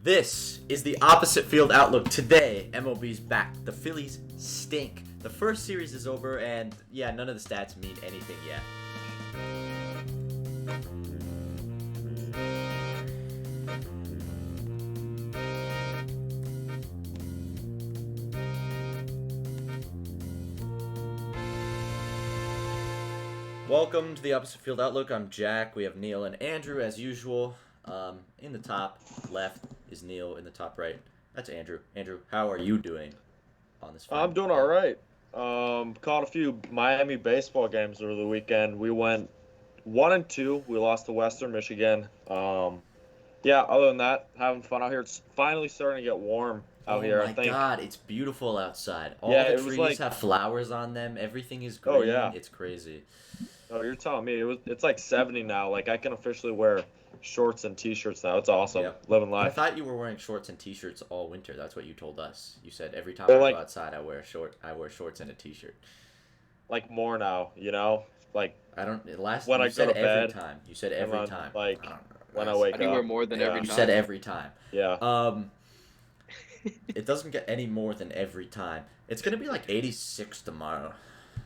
This is the opposite field outlook. Today, MLB's back. The Phillies stink. The first series is over, and yeah, none of the stats mean anything yet. Welcome to the opposite field outlook. I'm Jack. We have Neil and Andrew as usual. In the top left is Neil. In the top right, that's Andrew. Andrew, how are you doing on this? I'm doing all right. Caught a few Miami baseball games over the weekend. We went 1-2. We lost to Western Michigan. Yeah. Other than that, having fun out here. It's finally starting to get warm out here. Oh I my think. God, it's beautiful outside. All Yeah, the it was trees like. have flowers on them. Everything is green. Oh yeah. It's crazy. Oh, you're telling me it's like 70 now. Like I can officially wear shorts and t-shirts now. It's awesome. Yep. Living I life. thought you were wearing shorts and t-shirts all winter. That's what you told us. You said every time Well, I go like outside, I wear shorts and a t-shirt. more now. Like I don't. Last when you I go said to every bed time. You said and every then time. like I don't know. when I Last, wake I do wear up. more than Yeah. every you time. said every time. Yeah. It doesn't get any more than every time. It's gonna be like 86 tomorrow,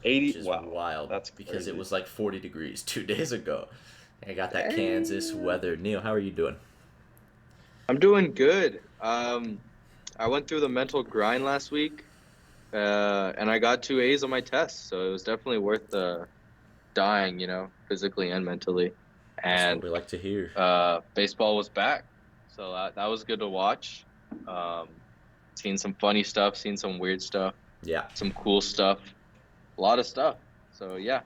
80. which is Wow. wild That's because it crazy. was like 40 degrees 2 days ago. I got that Kansas Damn. weather. Neil, how are you doing? I'm doing good. I went through the mental grind last week, and I got 2 A's on my test, so it was definitely worth dying, physically and mentally. That's what And we like to hear. baseball was back, so that was good to watch. Um, Seen some funny stuff, seen some weird stuff, Yeah. some cool stuff, a lot of stuff. So yeah,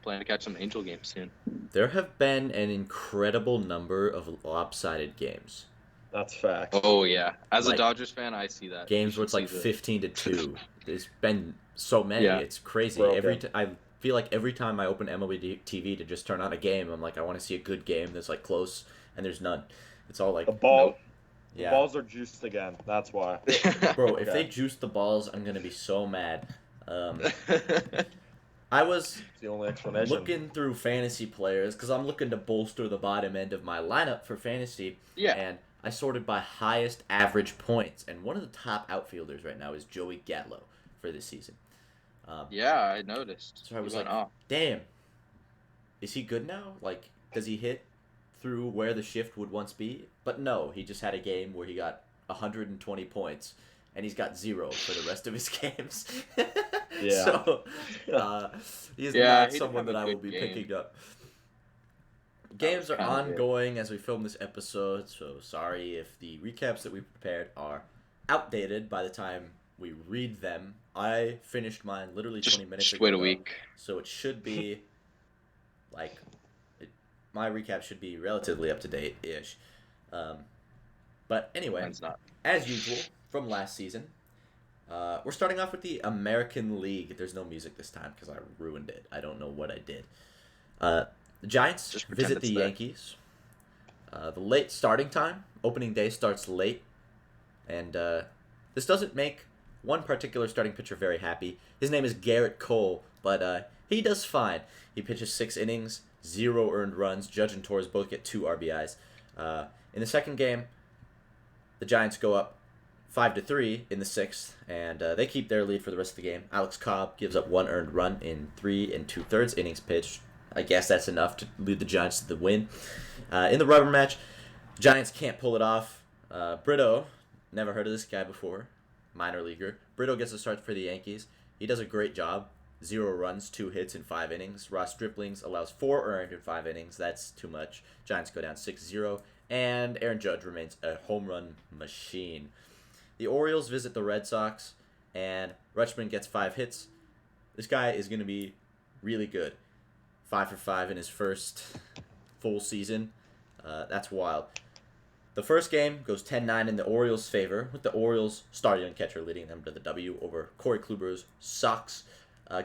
plan to catch some Angel games soon. There have been an incredible number of lopsided games. That's facts. Oh yeah, as a Like Dodgers fan, I see that. You games where should it's like see 15-2. There's been so many. Yeah. It's crazy. Broken. I feel like every time I open MLB TV to just turn on a game, I'm like, I want to see a good game that's like close, and there's none. It's all like, The ball. Nope. The yeah, balls are juiced again. That's why. bro. If Okay. they juice the balls, I'm gonna be so mad. I was It's the only explanation. looking through fantasy players because I'm looking to bolster the bottom end of my lineup for fantasy, Yeah. and I sorted by highest average points, and one of the top outfielders right now is Joey Gallo for this season. Yeah, I noticed. So I was He went like, off. damn, is he good now? Like, does he hit through where the shift would once be? But no, he just had a game where he got 120 points, and he's got 0 for the rest of his games. Yeah. So, he is Yeah, not he did someone have a that I will good be game. picking up. Games are kinda weird. ongoing as we film this episode, so sorry if the recaps that we prepared are outdated by the time we read them. I finished mine literally 20 minutes Just ago. wait a though. week. So it should be like my recap should be relatively up to date ish. But anyway, Mine's not. as usual from last season, we're starting off with the American League. There's no music this time because I ruined it. I don't know what I did. The Giants Just pretend visit it's the there. Yankees. The late starting time, opening day starts late, and this doesn't make one particular starting pitcher very happy. His name is Garrett Cole, but he does fine. He pitches 6 innings, 0 earned runs. Judge and Torres both get 2 RBIs. In the second game, the Giants go up 5-3 in the 6th, and they keep their lead for the rest of the game. Alex Cobb gives up 1 earned run in 3 2/3 innings pitched. I guess that's enough to lead the Giants to the win. In the rubber match, Giants can't pull it off. Brito, never heard of this guy before, minor leaguer. Brito gets a start for the Yankees. He does a great job. 0 runs, 2 hits in 5 innings. Ross Striplings allows 4 earned in 5 innings. That's too much. Giants go down 6-0. And Aaron Judge remains a home run machine. The Orioles visit the Red Sox, and Rutschman gets 5 hits. This guy is going to be really good. 5 for 5 in his first full season. That's wild. The first game goes 10-9 in the Orioles' favor, with the Orioles starting catcher leading them to the W over Corey Kluber's Sox.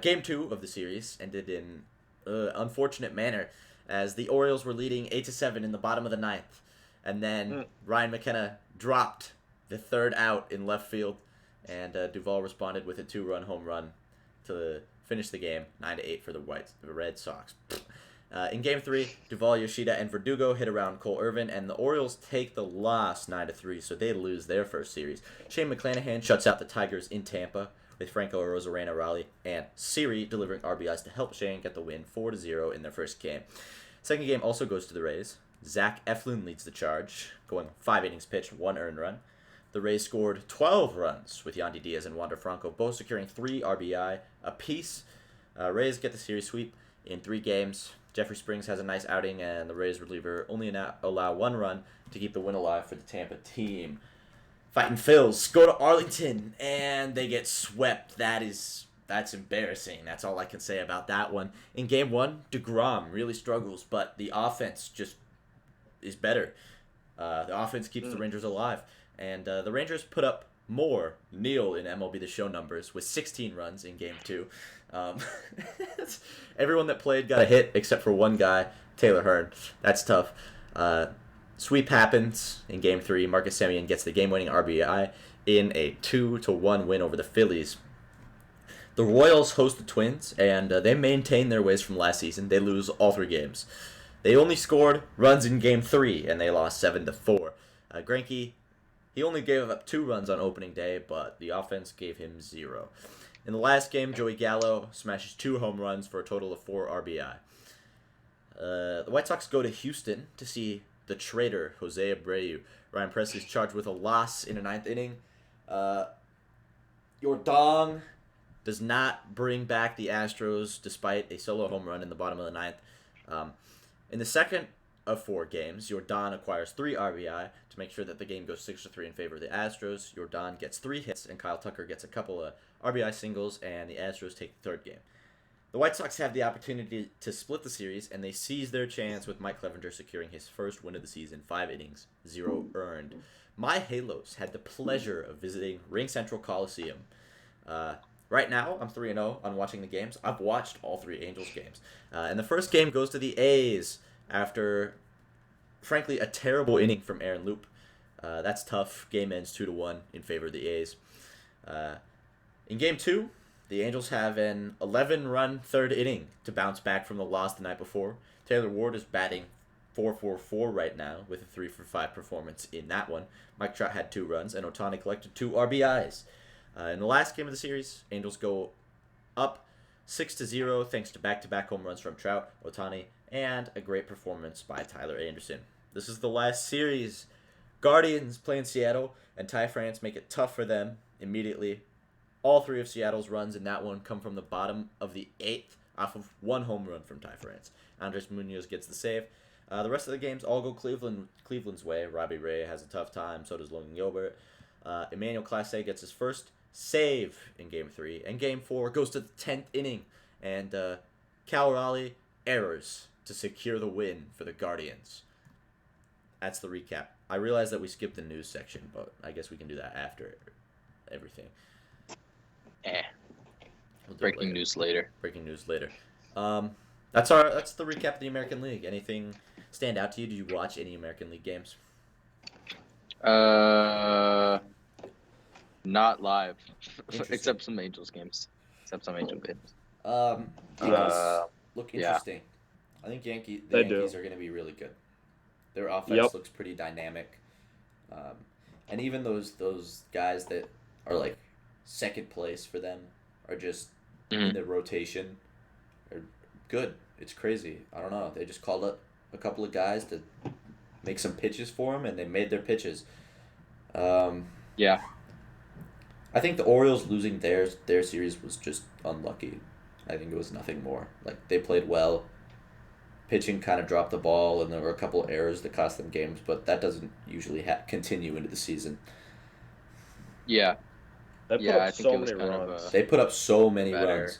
Game 2 of the series ended in unfortunate manner, as the Orioles were leading 8-7 in the bottom of the 9th, and then Ryan McKenna dropped the 3rd out in left field, and Duvall responded with a 2-run home run to finish the game 9-8 for the Red Sox. In Game 3, Duvall, Yoshida, and Verdugo hit around Cole Irvin, and the Orioles take the loss 9-3, so they lose their first series. Shane McClanahan shuts out the Tigers in Tampa, with Franco Arozarena, Raleigh, and Siri delivering RBIs to help Shane get the win 4-0 in their first game. Second game also goes to the Rays. Zach Eflin leads the charge, going 5 innings pitched, 1 earned run. The Rays scored 12 runs with Yandy Diaz and Wander Franco, both securing 3 RBI apiece. Rays get the series sweep in 3 games. Jeffrey Springs has a nice outing, and the Rays reliever only allow 1 run to keep the win alive for the Tampa team. Fighting Phils go to Arlington, and they get swept. That's embarrassing. That's all I can say about that one. In Game 1, DeGrom really struggles, but the offense just is better. The offense keeps the Rangers alive. And the Rangers put up more Neil in MLB The Show numbers with 16 runs in Game 2. Everyone that played got a hit except for one guy, Taylor Hearn. That's tough. Sweep happens in Game 3. Marcus Semien gets the game-winning RBI in a 2-1 win over the Phillies. The Royals host the Twins, and they maintain their ways from last season. They lose all 3 games. They only scored runs in Game 3, and they lost 7-4. Greinke, he only gave up 2 runs on opening day, but the offense gave him 0. In the last game, Joey Gallo smashes 2 home runs for a total of 4 RBI. The White Sox go to Houston to see the traitor, Jose Abreu. Ryan Presley's charged with a loss in the 9th inning. Yordan does not bring back the Astros despite a solo home run in the bottom of the 9th. In the second of 4 games, Yordan acquires 3 RBI to make sure that the game goes 6-3 in favor of the Astros. Yordan gets 3 hits, and Kyle Tucker gets a couple of RBI singles, and the Astros take the 3rd game. The White Sox have the opportunity to split the series, and they seize their chance with Mike Clevenger securing his first win of the season, 5 innings, 0 earned. My Halos had the pleasure of visiting Ring Central Coliseum. Right now, I'm 3-0 on watching the games. I've watched all 3 Angels games. And the first game goes to the A's after, frankly, a terrible inning from Aaron Loop. That's tough. Game ends 2-1 in favor of the A's. In Game 2, the Angels have an 11-run 3rd inning to bounce back from the loss the night before. Taylor Ward is batting .444 right now with a 3-for-5 performance in that one. Mike Trout had 2 runs, and Ohtani collected 2 RBIs. In the last game of the series, Angels go up 6-0 thanks to back-to-back home runs from Trout, Ohtani, and a great performance by Tyler Anderson. This is the last series. Guardians play in Seattle, and Ty France make it tough for them immediately. All 3 of Seattle's runs in that one come from the bottom of the 8th off of 1 home run from Ty France. Andres Munoz gets the save. The rest of the games all go Cleveland's way. Robbie Ray has a tough time, so does Logan Gilbert. Emmanuel Clase gets his first save in Game 3. And Game 4 goes to the 10th inning. And Cal Raleigh errors to secure the win for the Guardians. That's the recap. I realize that we skipped the news section, but I guess we can do that after everything. We'll Breaking news later. Breaking news later. That's the recap of the American League. Anything stand out to you? Did you watch any American League games? Not live, except some Angels games. Eagles look interesting. I think the Yankees are going to be really good. Their offense looks pretty dynamic, and even those guys that are like second place for them are just in the rotation are good. It's crazy. I don't know. They just called up a couple of guys to make some pitches for them, and they made their pitches. I think the Orioles losing their series was just unlucky. I think it was nothing more. Like, they played well. Pitching kind of dropped the ball, and there were a couple of errors that cost them games, but that doesn't usually continue into the season. Yeah. They put up so many runs. They put up so many runs.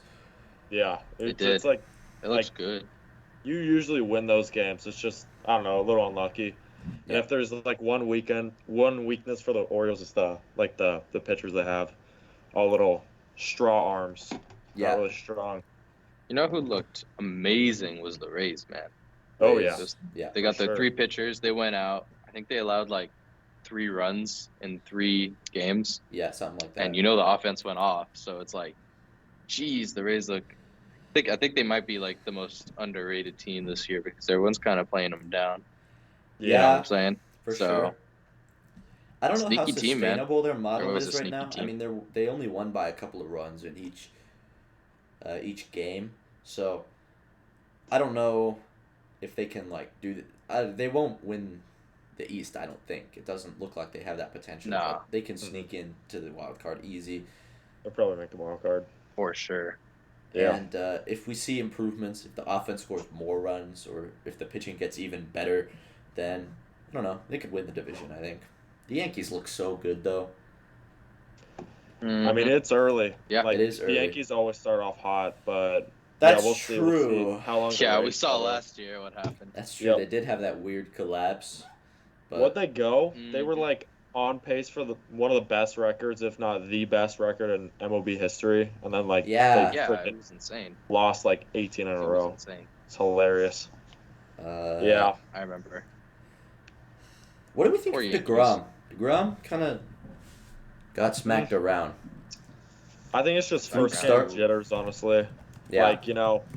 Yeah. It's like, it looks good. You usually win those games. It's just, I don't know, a little unlucky. And if there's like one weakness for the Orioles is the pitchers they have, all little straw arms. Yeah, not really strong. You know who looked amazing was the Rays, man. Oh Rays, they got the 3 pitchers. They went out. I think they allowed like 3 runs in 3 games. Yeah, something like that. And the offense went off, so it's like, geez, the Rays look I think they might be like the most underrated team this year because everyone's kind of playing them down. You know what I'm saying? for So sure. I don't know how sneaky team, man. sustainable their They're model always is a right sneaky now. I team. mean, they only won by a couple of runs in each game, so I don't know if they can like do. They won't win the East. I don't think it doesn't look like they have that potential. Nah. But they can sneak into the wild card easy. They'll probably make the wild card. For sure. Yeah. And if we see improvements, if the offense scores more runs, or if the pitching gets even better, then I don't know. They could win the division. I think. The Yankees look so good though. I mean, it's early. Yeah, like, it is the early. Yankees always start off hot, but That's we'll see. true. We'll see how long. Yeah, we saw last year what happened. That's true. Yep. They did have that weird collapse. But What they go, they were Mhm. like on pace for one of the best records, if not the best record in MLB history, and then like Yeah. they Yeah, freaking it was insane. lost like 18 in a It was row. insane. It's hilarious. uh, Yeah. I remember. What do we think Poor of Yankees. DeGrom? DeGrom kind of got smacked around. I think it's just Good first start. game jitters, honestly. Yeah. Like,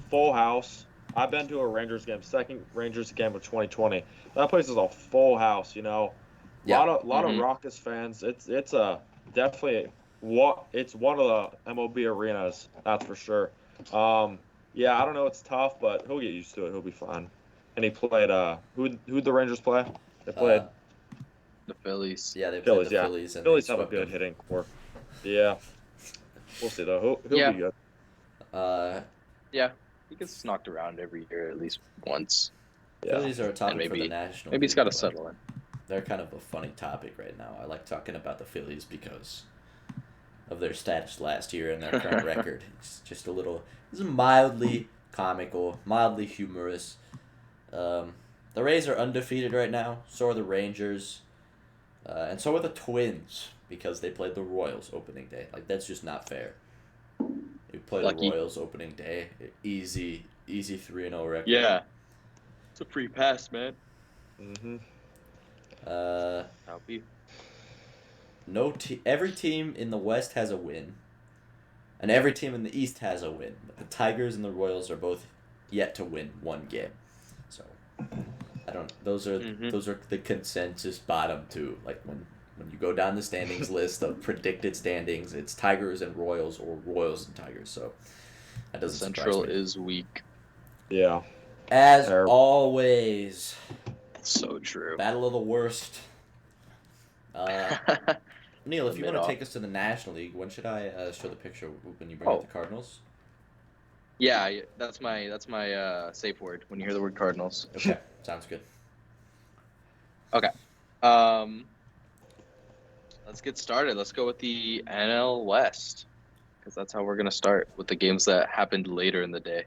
full house. I've been to a Rangers game, second Rangers game of 2020. That place is a full house, Yeah. Lot of Mhm. raucous fans. It's definitely it's one of the MLB arenas, that's for sure. Yeah, I don't know, it's tough, but he'll get used to it. He'll be fine. And he played who'd the Rangers play? They played The Phillies. Yeah, they played Phillies, the yeah. Phillies and Phillies they have a swept good them. hitting core. Yeah. We'll see though. He'll Yeah. be good. Yeah, he gets knocked around every year at least once. Yeah. Phillies are a topic And for the maybe- national. Maybe he's League, got to but settle in. They're kind of a funny topic right now. I like talking about the Phillies because of their stats last year and their current record. It's just it's mildly comical, mildly humorous. The Rays are undefeated right now. So are the Rangers, and so are the Twins because they played the Royals opening day. Like, that's just not fair. You play Lucky. the Royals opening day, easy 3-0 record. Yeah. It's a free pass, man. Mm-hmm. That'll be. Every team in the West has a win, and every team in the East has a win. The Tigers and the Royals are both yet to win one game. So I don't. Those are the consensus bottom two. Like when you go down the standings list of predicted standings, it's Tigers and Royals or Royals and Tigers. So that doesn't Central surprise me. is weak. Yeah. As Terrible. always, So true. battle of the worst. Neil, if The you want to mid-off. take us to the National League, when should I show the picture when you bring up the Cardinals? Yeah, that's my safe word when you hear the word Cardinals. Okay, sounds good. Let's get started. Let's go with the NL West because that's how we're gonna start with the games that happened later in the day.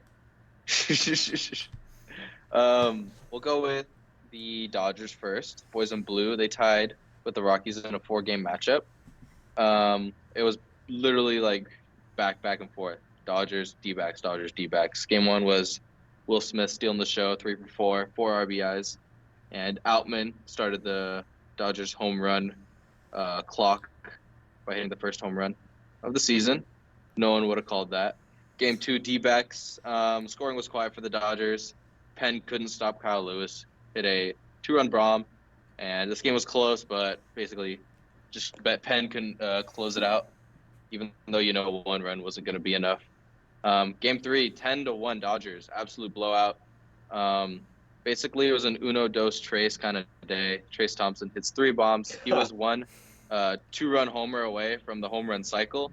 We'll go with the Dodgers first. Boys in blue, they tied with the Rockies in a 4-game matchup. It was literally like back and forth. Dodgers, D-backs, Dodgers, D-backs. Game 1 was Will Smith stealing the show, 3 for 4 RBIs. And Outman started the Dodgers home run clock by hitting the first home run of the season. No one would have called that. Game 2, D-backs. Scoring was quiet for the Dodgers. Penn couldn't stop Kyle Lewis. Hit a 2-run bomb. And this game was close, but basically just bet Penn couldn't close it out, even though 1 run wasn't going to be enough. Game 3, 10-1 Dodgers. Absolute blowout. Basically, it was an Uno Dos Tres kind of day. Trace Thompson hits 3 bombs. He was 1 2-run homer away from the home run cycle.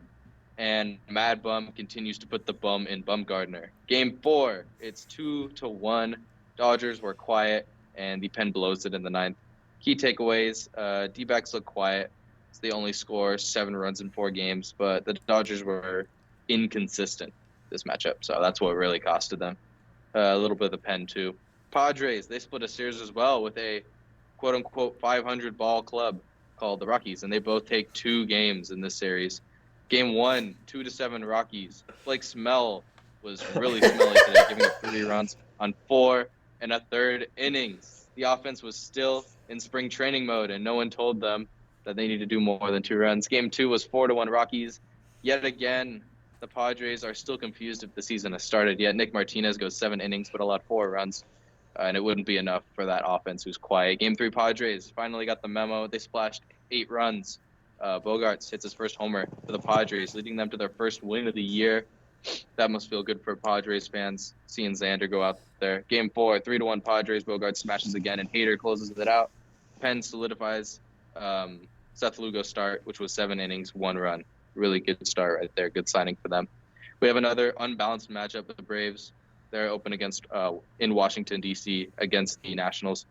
And Mad Bum continues to put the bum in Bumgardner. Game 4, it's 2-1. Dodgers were quiet, and the Penn blows it in the 9th. Key takeaways, D-backs look quiet. So they only score 7 runs in 4 games, but the Dodgers were inconsistent this matchup. So that's what really costed them. A little bit of the Penn, too. Padres, they split a series as well with a quote-unquote 500-ball club called the Rockies, and they both take 2 games in this series. Game 1, 2-7 Rockies. Blake Snell was really smelly today, giving up 3 runs on 4 1/3 innings. The offense was still in spring training mode, and no one told them that they need to do more than 2 runs. Game 2 was 4-1 Rockies. Yet again, the Padres are still confused if the season has started yet. Nick Martinez goes 7 innings, but allowed 4 runs, and it wouldn't be enough for that offense who's quiet. Game 3, Padres finally got the memo. They splashed 8 runs. Bogarts hits his first homer for the Padres, leading them to their first win of the year. That must feel good for Padres fans, seeing Xander go out there. Game 4, 3-1 Padres. Bogarts smashes again, and Hader closes it out. Penn solidifies Seth Lugo's start, which was 7 innings, 1 run. Really good start right there. Good signing for them. We have another unbalanced matchup with the Braves. They're open against in Washington, D.C. against the Nationals.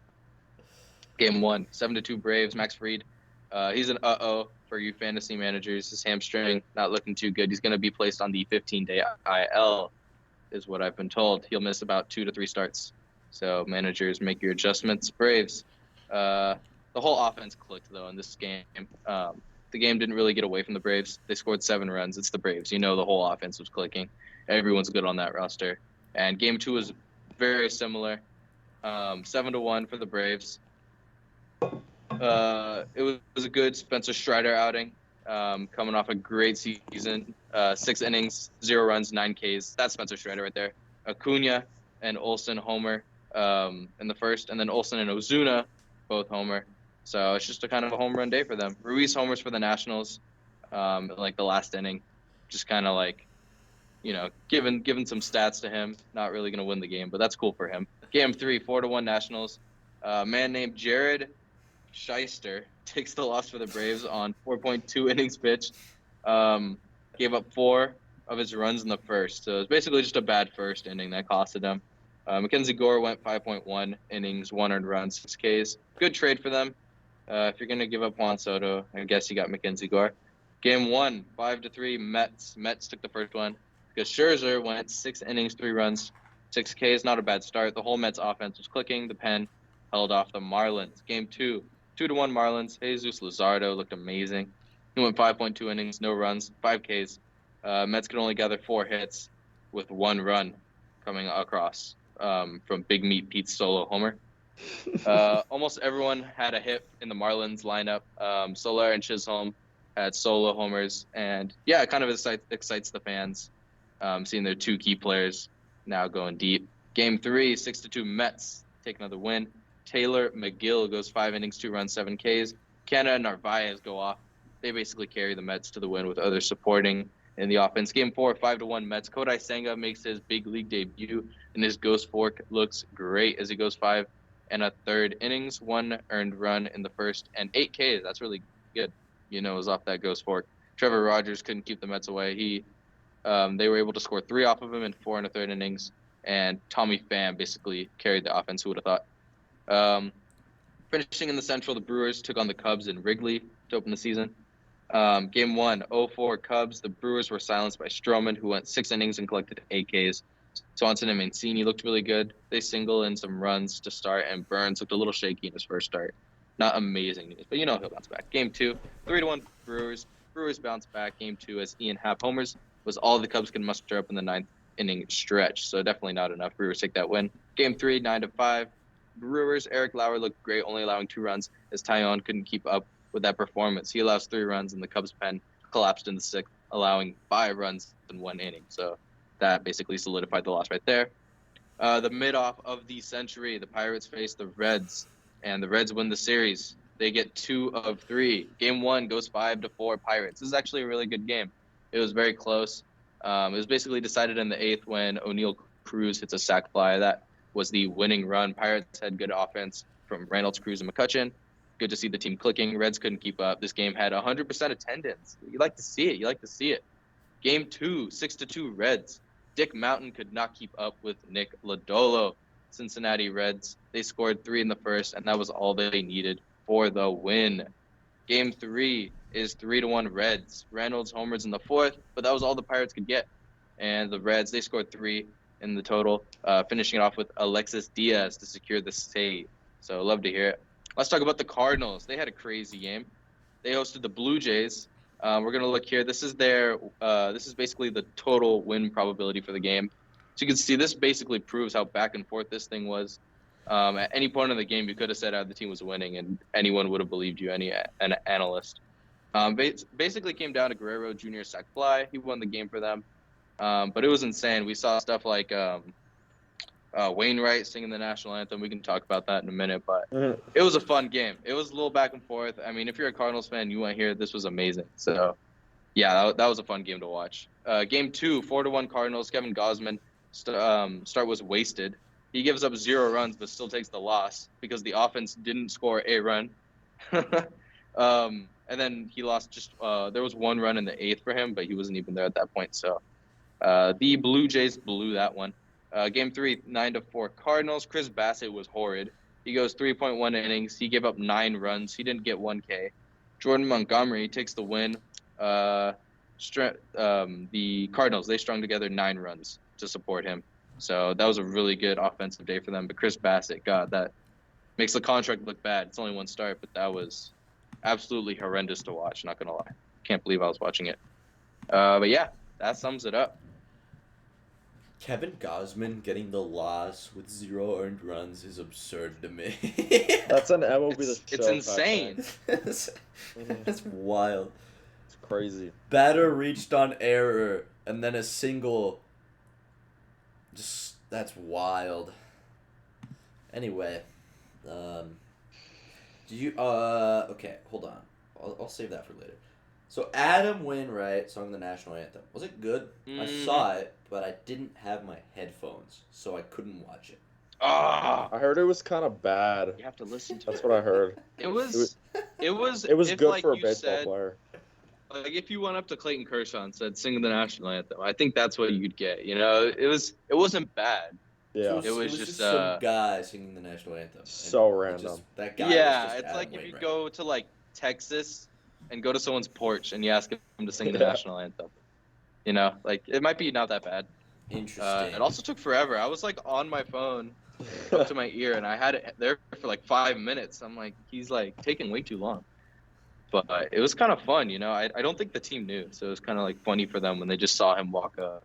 Game 1, 7-2 Braves. Max Fried. He's an uh-oh for you fantasy managers. His hamstring not looking too good. He's going to be placed on the 15-day IL, is what I've been told. He'll miss about 2 to 3 starts. So managers, make your adjustments. Braves. The whole offense clicked, though, in this game. The game didn't really get away from the Braves. They scored 7 runs. It's the Braves. You know the whole offense was clicking. Everyone's good on that roster. And game 2 was very similar. 7-1 for the Braves. It was a good Spencer Strider outing, coming off a great season. 6 innings, 0 runs, 9 Ks. That's Spencer Strider right there. Acuna and Olsen homer in the first, and then Olsen and Ozuna both homer. So it's just a kind of a home run day for them. Ruiz homers for the Nationals, like the last inning, just kind of like, giving some stats to him. Not really going to win the game, but that's cool for him. Game 3, 4-1 Nationals. A man named Jared Shyster takes the loss for the Braves on 4.2 innings pitched. Gave up 4 of his runs in the first. So it was basically just a bad first inning that costed him. Mackenzie Gore went 5.1 innings, 1 earned run, 6 Ks. Good trade for them. If you're going to give up Juan Soto, I guess you got Mackenzie Gore. Game 1, 5-3 Mets. Mets took the first one because Scherzer went 6 innings, 3 runs, 6 Ks. Not a bad start. The whole Mets offense was clicking. The pen held off the Marlins. Game 2, 2-1 Marlins. Jesus Luzardo looked amazing. He went 5.2 innings, no runs, 5 Ks. Mets could only gather 4 hits with 1 run coming across from Big Meat Pete's solo homer. Almost everyone had a hit in the Marlins lineup. Soler and Chisholm had solo homers. And, yeah, it kind of excites the fans, seeing their 2 key players now going deep. Game 3, 6-2 Mets take another win. Taylor McGill goes 5 innings, 2 runs, 7 Ks. Canna and Narvaez go off. They basically carry the Mets to the win with others supporting in the offense. Game 4, 5-1 Mets. Kodai Senga makes his big league debut, and his ghost fork looks great as he goes 5 1/3 innings, 1 earned run in the first, and 8 Ks. That's really good. It was off that ghost fork. Trevor Rogers couldn't keep the Mets away. They were able to score 3 off of him in 4 1/3 innings, and Tommy Pham basically carried the offense. Who would have thought? Finishing in the Central, the Brewers took on the Cubs in Wrigley to open the season. Game 1, 0-4 Cubs. The Brewers were silenced by Stroman, who went 6 innings and collected 8 Ks. Swanson and Mancini looked really good. They single in some runs to start, and Burns looked a little shaky in his first start. Not amazing news, but he'll bounce back. Game 2, 3-1 Brewers. Brewers bounced back. Game 2 as Ian Happ homers was all the Cubs could muster up in the 9th inning stretch, so definitely not enough. Brewers take that win. Game 3, 9-5 Brewers. Eric Lauer looked great, only allowing 2 runs as Taillon couldn't keep up with that performance. He allows 3 runs, and the Cubs pen collapsed in the 6th, allowing 5 runs in 1 inning. So that basically solidified the loss right there. The mid-off of the century, the Pirates face the Reds, and the Reds win the series. They get 2 of 3. Game 1 goes 5-4 Pirates. This is actually a really good game. It was very close. It was basically decided in the 8th when O'Neal Cruz hits a sac fly. That was the winning run. Pirates had good offense from Reynolds, Cruz, and McCutcheon. Good to see the team clicking. Reds couldn't keep up. This game had 100% attendance. You like to see it. Game 2, 6-2 Reds. Dick Mountain could not keep up with Nick Lodolo. Cincinnati Reds, they scored 3 in the first, and that was all they needed for the win. Game 3 is 3-1 Reds. Reynolds homers in the 4th, but that was all the Pirates could get. And the Reds, they scored 3 in the total, finishing it off with Alexis Diaz to secure the save. So love to hear it. Let's talk about the Cardinals. They had a crazy game. They hosted the Blue Jays. We're going to look here. This is basically the total win probability for the game. So you can see this basically proves how back and forth this thing was. At any point in the game, you could have said the team was winning, and anyone would have believed you, an analyst. Basically came down to Guerrero Jr. sac fly. He won the game for them. But it was insane. We saw stuff like Wainwright singing the national anthem. We can talk about that in a minute, but it was a fun game. It was a little back and forth. I mean, if you're a Cardinals fan, you want to hear it. This was amazing. So, yeah, that was a fun game to watch. Game 2, 4-1 Cardinals. Kevin Gausman start was wasted. He gives up 0 runs, but still takes the loss because the offense didn't score a run. And then he lost there was 1 run in the 8th for him, but he wasn't even there at that point. So the Blue Jays blew that one. Game 3, 9-4 Cardinals. Chris Bassett was horrid. He goes 3.1 innings. He gave up 9 runs. He didn't get 1 K. Jordan Montgomery takes the win. The Cardinals, they strung together 9 runs to support him. So that was a really good offensive day for them. But Chris Bassett, God, that makes the contract look bad. It's only 1 start, but that was absolutely horrendous to watch, not going to lie. Can't believe I was watching it. But yeah, that sums it up. Kevin Gausman getting the loss with 0 earned runs is absurd to me. That's an MLB The Show. It's insane. That's wild. It's crazy. Batter reached on error, and then a single. Just, that's wild. Anyway, okay, hold on. I'll save that for later. So Adam Wainwright sung the national anthem. Was it good? I saw it, but I didn't have my headphones, so I couldn't watch it. Ah, I heard it was kind of bad. you have to listen to That's it. what I heard. It was It was if, good like for a you baseball said, player. Like if you went up to Clayton Kershaw and said sing the national anthem, I think that's what you'd get. You know, it wasn't bad. Yeah. It was just, some guy singing the national anthem. So And random. That guy Yeah, was just it's Adam like if you Wainwright. go to like Texas and go to someone's porch and you ask him to sing the Yeah. national anthem. You know, like it might be not that bad. Interesting. It also took forever. I was like on my phone up to my ear and I had it there for like 5 minutes. I'm like, he's like taking way too long. But it was kind of fun, you know. I don't think the team knew, so it was kind of like funny for them when they just saw him walk up.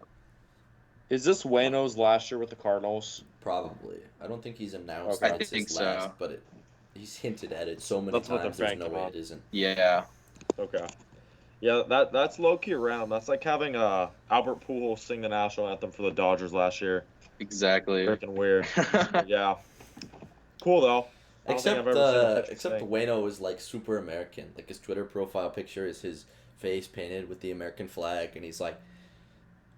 Is this Wayno's last year with the Cardinals? Probably. I don't think he's announced Okay. that's I think his so. last, but he's hinted at it so many That's what times. they're There's no banking way on. it isn't. Yeah. Okay. Yeah, that's low-key random. That's like having Albert Pujols sing the national anthem for the Dodgers last year. Exactly. Freaking weird. Yeah. Cool, though. I don't think I've ever seen a pitcher Except sing. Wayno is like super American. Like his Twitter profile picture is his face painted with the American flag, and he's like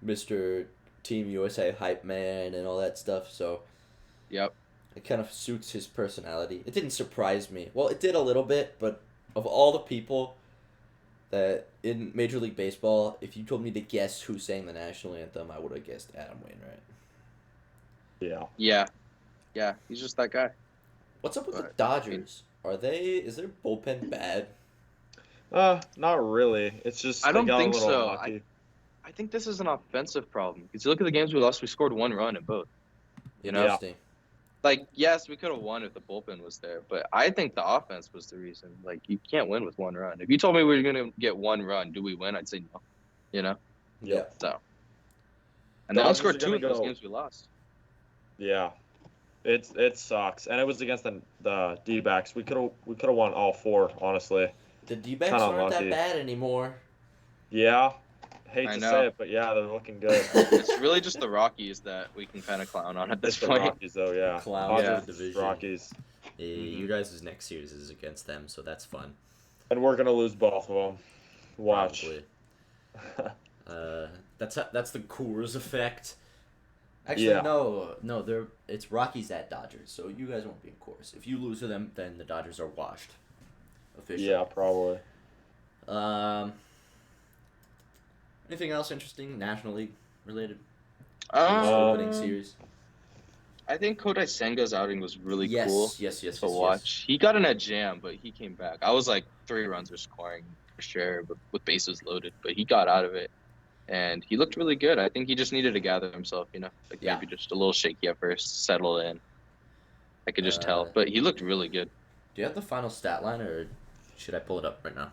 Mr. Team USA hype man and all that stuff. So Yep. it kind of suits his personality. It didn't surprise me. Well, it did a little bit, but of all the people that in Major League Baseball, if you told me to guess who sang the national anthem, I would have guessed Adam Wainwright. Yeah. Yeah. Yeah. He's just that guy. What's up with the Right. Dodgers? Is their bullpen bad? Not really. It's just I don't they got think a little so. lucky. I think this is an offensive problem. Because you look at the games we lost, we scored 1 run in both. You know? Yeah. Interesting. Like, yes, we could have won if the bullpen was there, but I think the offense was the reason. Like, you can't win with 1 run. If you told me we were going to get 1 run, do we win? I'd say no. You know? Yeah. So. And they only Dodgers scored are 2 gonna in those go- games we lost. Yeah. It sucks, and it was against the D-backs. We could have won all 4, honestly. The D-backs Kinda aren't lucky. that bad anymore. Yeah. Hate I to know. say it, but yeah, they're looking good. It's really just the Rockies that we can kind of clown on at this It's the point. Rockies, though, yeah. Clown Yeah. Dodgers, division. Rockies, Yeah, you guys' next series is against them, so that's fun. and we're gonna lose both of them. Watch. Probably. That's the Coors effect. Actually, Yeah. no, it's Rockies at Dodgers, so you guys won't be in Coors. If you lose to them, then the Dodgers are washed. Officially. Yeah, probably. Anything else interesting, National League related? Um, Opening series. I think Kodai Senga's outing was really Yes, cool yes, to watch. He got in a jam, but he came back. I was like 3 runs were scoring for sure, but with bases loaded. But he got out of it, and he looked really good. I think he just needed to gather himself, you know, like Yeah. maybe just a little shaky at first, settle in. I could just tell, but he looked really good. Do you have the final stat line, or should I pull it up right now?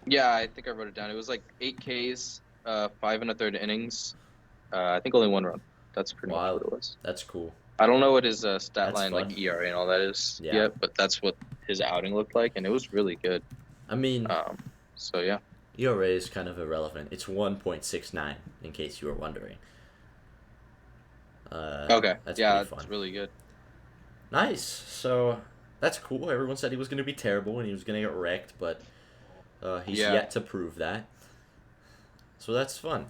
Yeah, I think I wrote it down. It was like 8 Ks, 5 1/3 innings. I think only 1 run. That's pretty Wow. much what it was. That's cool. I don't know what his stat That's line, fun. like ERA and all that is Yeah. yet, but that's what his outing looked like, and it was really good. I mean, So yeah. ERA is kind of irrelevant. It's 1.69, in case you were wondering. Okay. That's Yeah, pretty fun. that's really good. Nice. So that's cool. Everyone said he was going to be terrible and he was going to get wrecked, but he's Yeah. yet to prove that. So that's fun.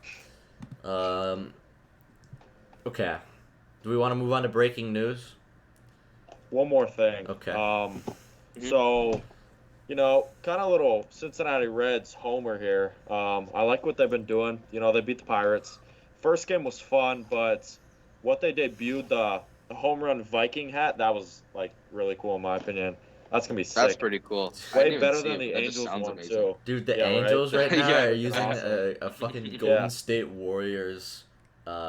Okay. Do we want to move on to breaking news? One more thing. Okay. So, kind of little Cincinnati Reds homer here. I like what they've been doing. They beat the Pirates. First game was fun, but what they debuted, the home run Viking hat, that was like really cool in my opinion. That's gonna be sick. That's pretty cool. I Way didn't even better see than it, the but that just Angels sounds one amazing. too. Dude, the Yeah, right? Angels right now Yeah, are using awesome. a fucking Yeah. Golden State Warriors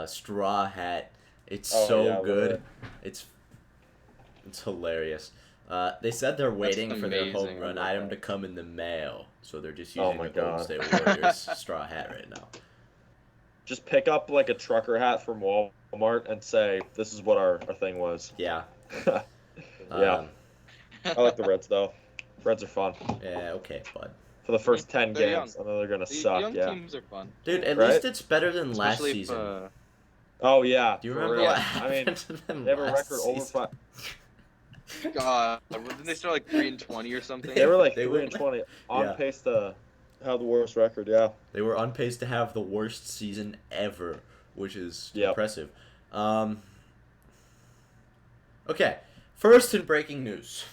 straw hat. It's Oh, so yeah, I love good. it. It's hilarious. They said they're waiting for their home amazing. I run love item that. to come in the mail, so they're just Oh using my the Golden God. State Warriors straw hat right now. Just pick up like a trucker hat from Walmart and say, this is what our thing was. Yeah. Yeah. I like the Reds though. Reds are fun. Yeah. Okay, bud. For the first 10 They're games, I know they're gonna The suck. young Yeah. teams are fun. Dude, at Right? least it's better than last Especially if, season. Oh yeah. Do you for remember real. what I happened mean, to them they have a last record over season? 5. didn't they start like 3-20 or something? They were like They 3 were- and 20 on yeah. pace to have the worst record. Yeah. They were on pace to have the worst season ever, which is Yep. impressive. Okay, first in breaking news.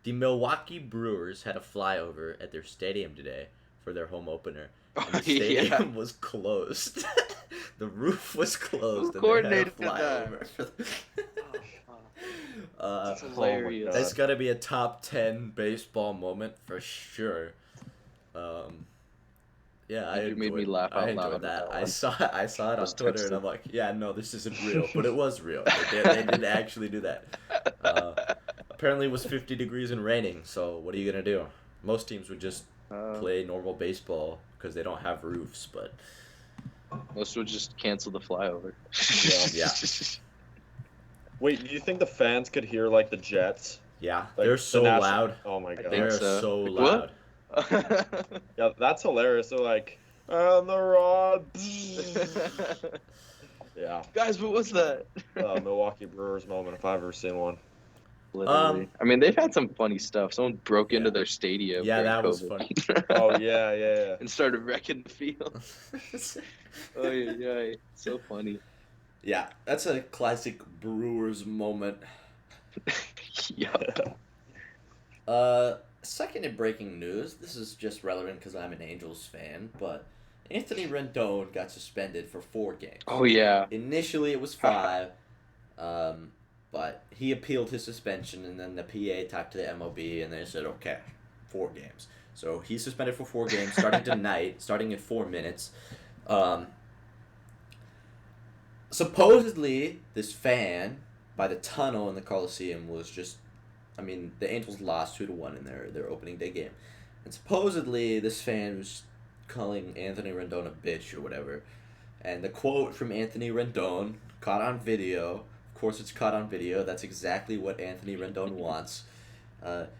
The Milwaukee Brewers had a flyover at their stadium today for their home opener. And the stadium was closed. The roof was closed. Who and they had a coordinated that? flyover for the- That's Oh my hilarious. God. That's got to be a top 10 baseball moment for sure. Yeah, I You made me enjoyed- laugh out I loud enjoyed with that. that I one. saw it on Was Twitter, and texted. I'm like, yeah, no, this isn't real, but it was real. They did actually do that. Apparently, it was 50 degrees and raining. So what are you gonna do? Most teams would just play normal baseball because they don't have roofs. But Most would just cancel the flyover. Yeah. Wait, do you think the fans could hear like the Jets? yeah, Like, they're the so national- loud. Oh my I God. think They're so. so Like, loud. what? Yeah, that's hilarious. They're like, and the rod. Yeah. Guys, what was that? Milwaukee Brewers moment if I've ever seen one. Literally. I mean, they've had some funny stuff. Someone broke into Yeah. their stadium. Yeah, during that was COVID. funny. Oh yeah. And started wrecking the field. Oh yeah, so funny. Yeah, that's a classic Brewers moment. Yeah. Second in breaking news, this is just relevant because I'm an Angels fan, but Anthony Rendon got suspended for 4 games. Oh yeah. Initially, it was 5, but he appealed his suspension, and then the PA talked to the MLB, and they said, okay, 4 games. So he's suspended for 4 games, starting tonight, starting in 4 minutes. Supposedly, this fan by the tunnel in the Coliseum was just, I mean, the Angels lost 2-1 in their opening day game. And supposedly, this fan was calling Anthony Rendon a bitch or whatever. And the quote from Anthony Rendon, caught on video, of course it's caught on video, that's exactly what Anthony Rendon wants.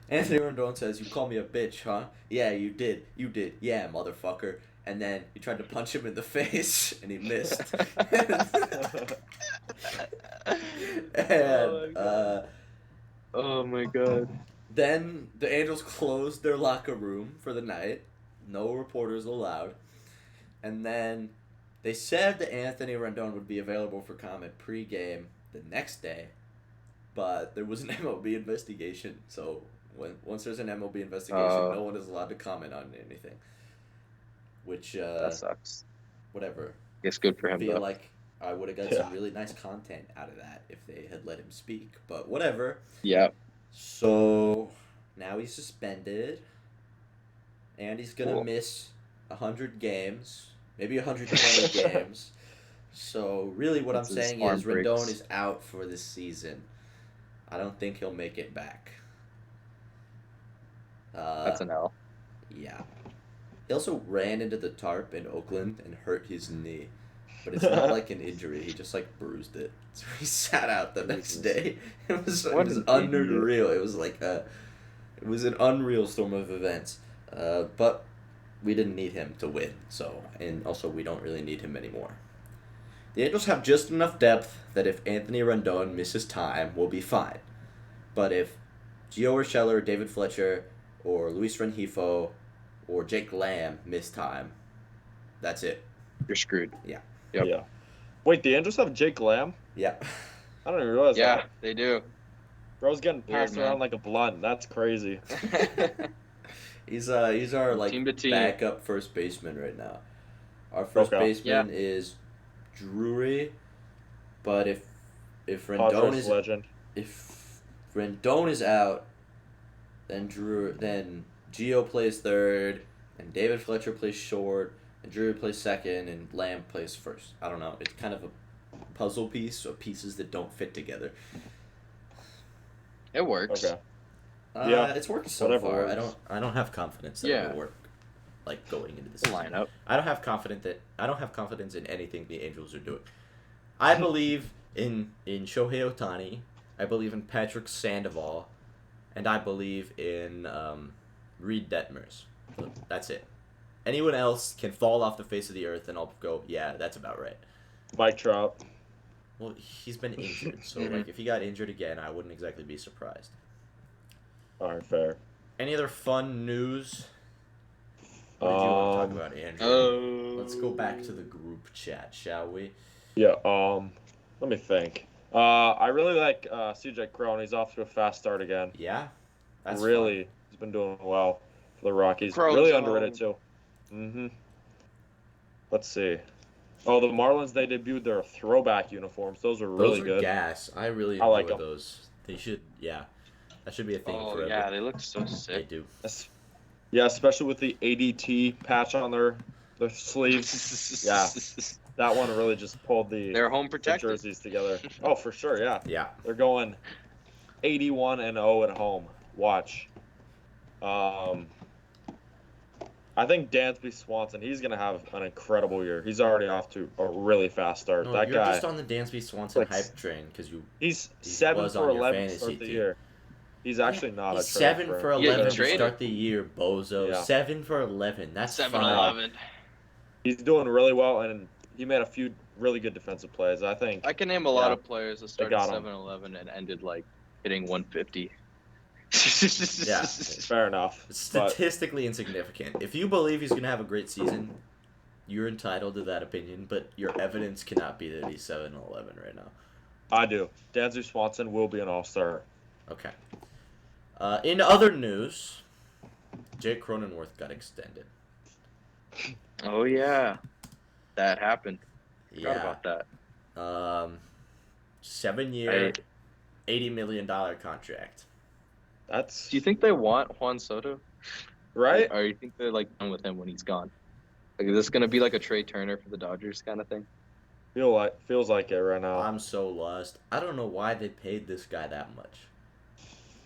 Anthony Rendon says, "You call me a bitch, huh? Yeah, you did, yeah, motherfucker." And then he tried to punch him in the face, and he missed. And, Oh my god. then the Angels closed their locker room for the night. No reporters allowed. And then they said that Anthony Rendon would be available for comment pre-game the next day. But there was an MLB investigation. So once there's an MLB investigation, no one is allowed to comment on anything. Which, That sucks. whatever. It's good for I him feel though. like I would have got some really nice content out of that if they had let him speak. But whatever. Yeah. So now he's suspended, and he's gonna Cool. miss 100 games, maybe 120 games. So really, what That's I'm his saying arm is Rendon breaks. is out for this season. I don't think he'll make it back. That's an L. Yeah. He also ran into the tarp in Oakland and hurt his knee. But it's not like an injury. He just, like, bruised it. So he sat out the next Jesus. day. It was What an unreal. It was like it was an unreal storm of events. But we didn't need him to win, and also we don't really need him anymore. The Angels have just enough depth that if Anthony Rendon misses time, we'll be fine. But if Gio Urshela, David Fletcher, or Luis Rengifo, or Jake Lamb miss time, that's it. You're screwed. Yeah. Yep. Yeah. Wait, the Angels have Jake Lamb? Yeah. I don't even realize Yeah, that. they do. Bro's getting Weird, passed man. around like a blunt. That's crazy. He's our like Team to team. backup first baseman right now. Our first Okay. baseman is Drury, but if Padres legend. if Rendon is out, then Gio plays third, and David Fletcher plays short, and Drury plays second, and Lamb plays first. I don't know. It's kind of a puzzle piece of pieces that don't fit together. It works. Okay. Yeah, it's worked so Whatever far. works. I don't have confidence that Yeah. it'll work. Like going into this Lineup. I don't have confidence in anything the Angels are doing. I believe in Shohei Ohtani. I believe in Patrick Sandoval, and I believe in Reed Detmers. So that's it. Anyone else can fall off the face of the earth, and I'll go, yeah, that's about right. Mike Trout. Well, he's been injured, so like if he got injured again, I wouldn't exactly be surprised. All right, fair. Any other fun news? What did you want to talk about, Andrew? Let's go back to the group chat, shall we? Yeah. Let me think. I really like CJ Cron. He's off to a fast start again. Yeah, that's really, he's been doing well for the Rockies. Crone's really home. underrated too. Let's see. Oh, the Marlins, they debuted their throwback uniforms. Those are fun. really Those are good. gas. I really I enjoy like 'em. those. They should, yeah. That should be a thing Oh forever. yeah, they look so They sick. do. Yeah, especially with the ADT patch on their sleeves. Yeah. That one really just pulled the They're home the protected. jerseys together. Oh, for sure, yeah. Yeah. They're going 81-0 at home. Watch. I think Dansby Swanson, he's going to have an incredible year. He's already off to a really fast start. No, that you're guy, just on the Dansby Swanson like, hype train because he's he 7 was for on your 11 to fantasy start the team. year. He's actually not he's a trade 7 for for him. 11 to traded. start the year, bozo. Yeah. 7 for 11. That's 7-Eleven. He's doing really well, and he made a few really good defensive plays. I think. I can name a lot Yeah. of players that started got 'em. 7-Eleven and ended like hitting 150. Yeah. Fair enough. It's But statistically insignificant. If you believe he's going to have a great season, you're entitled to that opinion, but your evidence cannot be that he's 7-11 right now. I do. Dansby Swanson will be an all-star. Okay. In other news, Jake Cronenworth got extended. Oh yeah, that happened. Forgot Yeah. about that. 7-year, $80 million contract. That's Do you think they want Juan Soto? right. Or you think they're like done with him when he's gone? Like, is this gonna be like a Trey Turner for the Dodgers kind of thing? Feels like it right now. I'm so lost. I don't know why they paid this guy that much.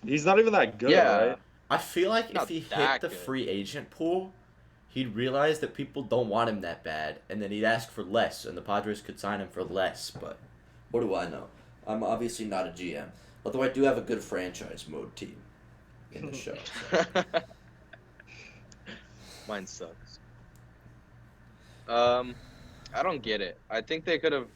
He's not even that good, Yeah. right? I feel like Not if he hit that the good. free agent pool, he'd realize that people don't want him that bad, and then he'd ask for less, and the Padres could sign him for less. But what do I know? I'm obviously not a GM, although I do have a good franchise mode team in the show. So. Mine sucks. I don't get it. I think they could have.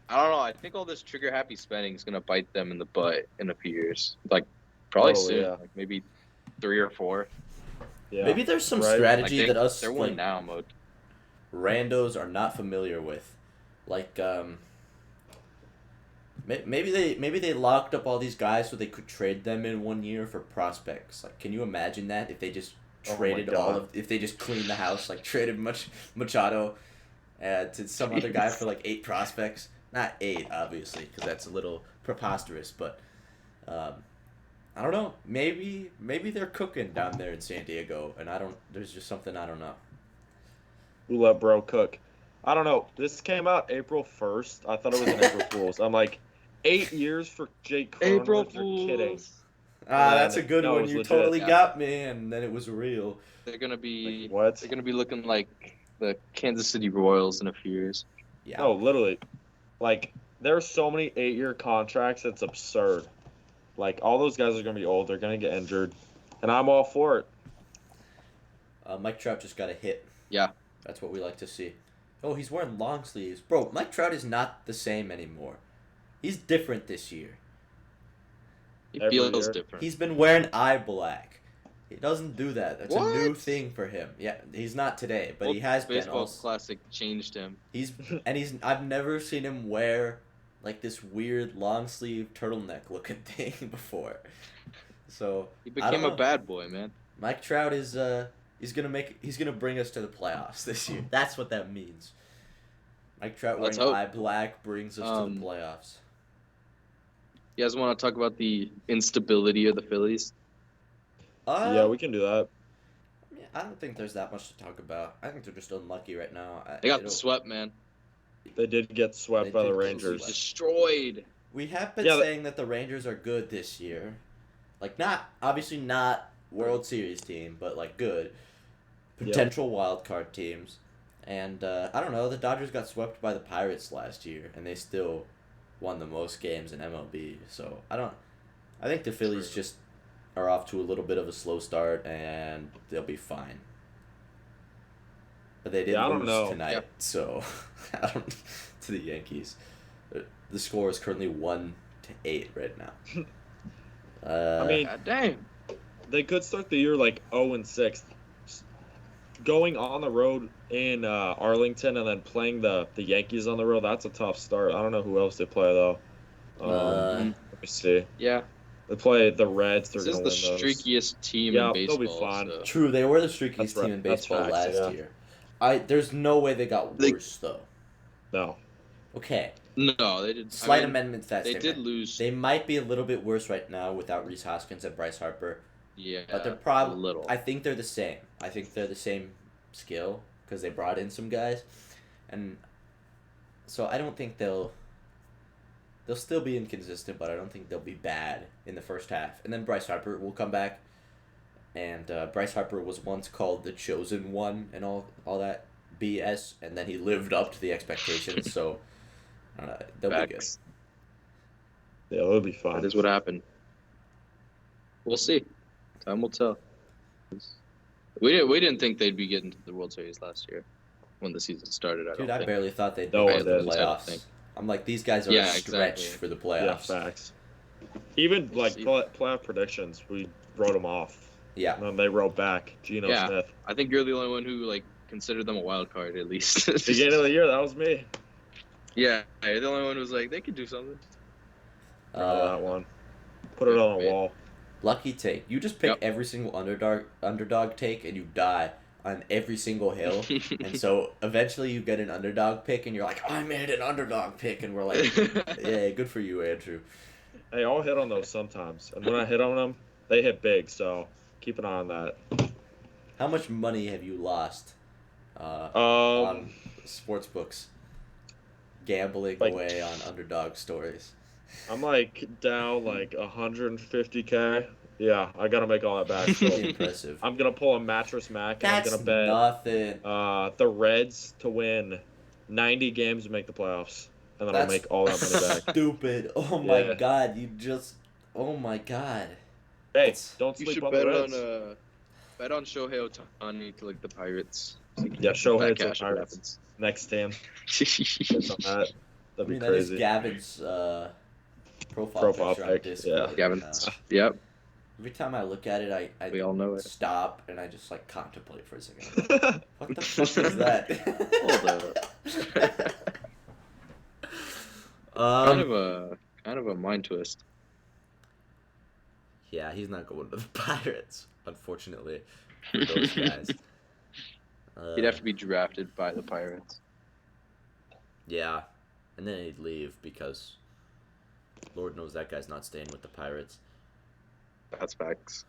I don't know. I think all this trigger happy spending is gonna bite them in the butt in a few years. Like probably Oh, soon. yeah. Like maybe 3 or 4. Yeah. Maybe there's some Right. Like strategy that us they're like, win now mode. randos are not familiar with. Like maybe they locked up all these guys so they could trade them in 1 year for prospects. Like, can you imagine that if they just Oh my traded God. if they just cleaned the house, like traded Machado to some other guy for like 8 prospects? Not 8, obviously, because that's a little preposterous. But I don't know. Maybe they're cooking down there in San Diego, and there's just something I don't know. Who let bro cook? I don't know. This came out April 1st. I thought it was an April Fool's. I'm like, 8 years for Jake Cronenworth. April You're kidding. Fools. That's a good No, it one. was You legit. totally Yeah. got me, and then it was real. They're gonna be. Like, what? They're gonna be looking like the Kansas City Royals in a few years. Yeah. No, literally. Like, there are so many 8-year contracts. It's absurd. Like, all those guys are going to be old. They're going to get injured. And I'm all for it. Mike Trout just got a hit. Yeah. That's what we like to see. Oh, he's wearing long sleeves. Bro, Mike Trout is not the same anymore. He's different this year. He Every feels year. different. He's been wearing eye black. He doesn't do that. That's a new What? thing for him. Yeah, he's not today, but he Old has been. Baseball Also, Classic changed him. I've never seen him wear like this weird long sleeve turtleneck looking thing before. So He I don't became a know. bad boy, man. Mike Trout is he's gonna bring us to the playoffs this year. That's what that means. Mike Trout Let's wearing hope. eye black brings us to the playoffs. You guys want to talk about the instability of the Phillies? Yeah, we can do that. I don't think there's that much to talk about. I think they're just unlucky right now. They got swept, man. They did get swept They by did the get Rangers. swept. Destroyed. We have been Yeah, saying that the Rangers are good this year. Like, obviously not World Series team, but like good. Potential wild card teams. And I don't know, the Dodgers got swept by the Pirates last year, and they still won the most games in MLB. So I think the Phillies just are off to a little bit of a slow start, and they'll be fine. But they did I don't lose know. tonight, so to the Yankees. The score is currently 1-8 right now. I mean, God damn. they could start the year like 0-6. Going on the road in Arlington and then playing the Yankees on the road, that's a tough start. I don't know who else they play, though. Let me see. Yeah. They play the Reds. They're This going is to win the those. streakiest team Yeah, in they'll baseball. be fine. So. True, they were the streakiest That's team right. in That's baseball facts, last yeah. year. There's no way they got They- worse, though. No. Okay, No, they did. slight amendment to that They statement. did lose. They might be a little bit worse right now without Rhys Hoskins and Bryce Harper, Yeah. but they're a probably. little. I think they're the same. I think they're the same skill because they brought in some guys, and so I don't think they'll still be inconsistent, but I don't think they'll be bad in the first half. And then Bryce Harper will come back, and Bryce Harper was once called the chosen one and all that BS, and then he lived up to the expectations. So they'll be good. Facts. Yeah, they'll be fine. That is what happened. We'll see. Time will tell. We didn't think they'd be getting to the World Series last year when the season started. Dude, I barely thought they'd No make one it to the did. playoffs. I'm like, these guys are Yeah, a stretch exactly. for the Yeah, playoffs. facts. Even like See. playoff predictions, we wrote them off. Yeah. And then they wrote back. Geno Yeah. Smith. I think you're the only one who considered them a wild card at least. Beginning of the year, that was me. Yeah, you're the only one who was like, they could do something. That one. Put it on a Yeah. wall. Lucky take. You just pick Yep. every single underdog take, and you die on every single hill. And so eventually you get an underdog pick, and you're like, I made an underdog pick, and we're like, yeah, good for you, Andrew. Hey, I'll hit on those sometimes. And when I hit on them, they hit big. So keep an eye on that. How much money have you lost Um, on sports books? Gambling like- away on underdog stories. I'm like down like 150K. Yeah, I gotta make all that back. Pretty So impressive. I'm gonna pull a mattress Mac and That's I'm gonna bet nothing. the Reds to win 90 games and make the playoffs, and then That's I'll make all that money back. Stupid. Oh my Yeah. god, oh my god. Hey, don't You sleep should on bet the on Reds. bet on Shohei Ohtani to the Pirates. So you can Yeah, get Shohei that to the cash if it Pirates. Next team. happens. Bets on that. I That'd be mean, that is crazy. Gavin's profile Profile picture on pic, Discord. yeah. Gavin. right now. Yep, Every time I look at it, I we all know it. stop and I just like contemplate for a second. What the fuck is that? Hold kind of a mind twist. Yeah, he's not going to the Pirates, unfortunately, for those guys. He'd have to be drafted by the Pirates. Yeah, and then he'd leave because Lord knows that guy's not staying with the Pirates. That's facts.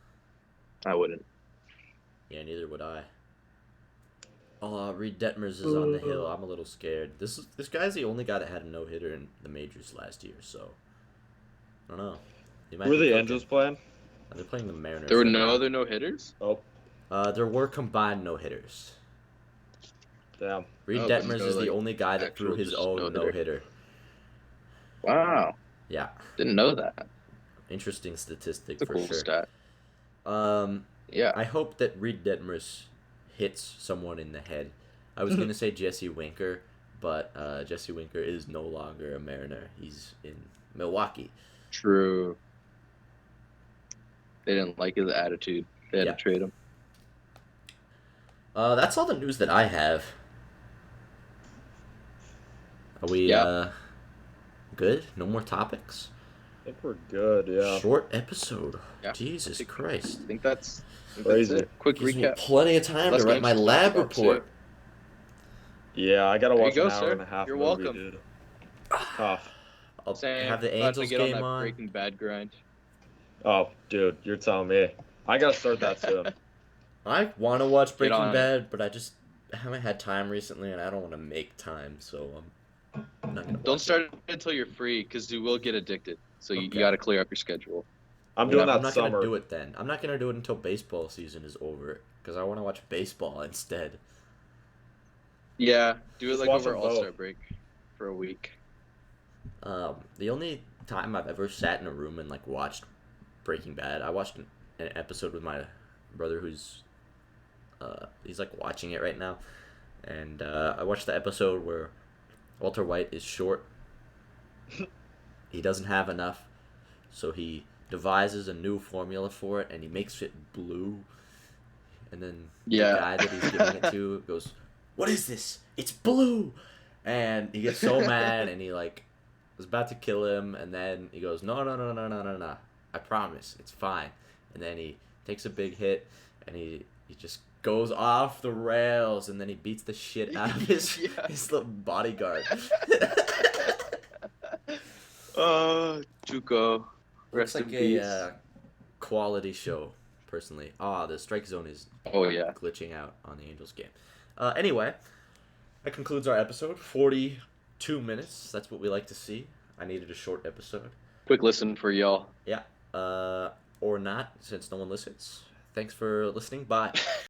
I wouldn't. Yeah, neither would I. Oh, Reed Detmers is on the hill. I'm a little scared. This guy's the only guy that had a no-hitter in the majors last year, so I don't know. He might Who are be the cooking. Angels playing? They're playing the Mariners. There were right no now. other no hitters. Oh, There were combined no-hitters. damn. Reed Oh, but Detmers no, is the like, only guy that threw actual his just own no-hitter. no-hitter. Wow, Yeah, didn't know that. interesting statistic It's a for cool sure. stat. Um, Yeah, I hope that Reed Detmers hits someone in the head. I was gonna say Jesse Winker, but Jesse Winker is no longer a Mariner. He's in Milwaukee. True. They didn't like his attitude. They had Yeah. to trade him. That's all the news that I have. Are we good? No more topics? I think we're good. Yeah. Short episode. Yeah. Jesus Christ. I think that's Crazy. it. Quick Gives me recap. plenty of time Less to write games my to talk lab about, report. Yeah, I gotta There you watch go, an hour sir. and a half You're movie, welcome. dude. Tough. I'll Same. have the About to Angels get on game that on. Breaking Bad grind. Oh, dude, you're telling me. I gotta start that soon. I want to watch Breaking on it. Bad, but I just haven't had time recently, and I don't want to make time, so I'm not gonna. Don't watch start it until you're free, because you will get addicted. So you Okay. got to clear up your schedule. I'm it. doing I'm that not summer. gonna do it then. I'm not gonna do it until baseball season is over, because I want to watch baseball instead. Yeah, do it Just like watch over them All-Star both. break for a week. The only time I've ever sat in a room and like watched Breaking Bad, I watched an episode with my brother who's he's like watching it right now, and I watched the episode where Walter White is short. He doesn't have enough, so he devises a new formula for it, and he makes it blue. And then Yeah. the guy that he's giving it to goes, "What is this? It's blue!" And he gets so mad, and he like was about to kill him, and then he goes, "No, no, no, no, no, no, no! I promise, it's fine." And then he takes a big hit, and he just goes off the rails, and then he beats the shit out of his Yeah. his little bodyguard. Juco. Looks Rest like in peace. a quality show, personally. The strike zone is Oh, yeah. glitching out on the Angels game. Anyway, that concludes our episode. 42 minutes. That's what we like to see. I needed a short episode. Quick listen for y'all. Yeah. Or not, since no one listens. Thanks for listening. Bye.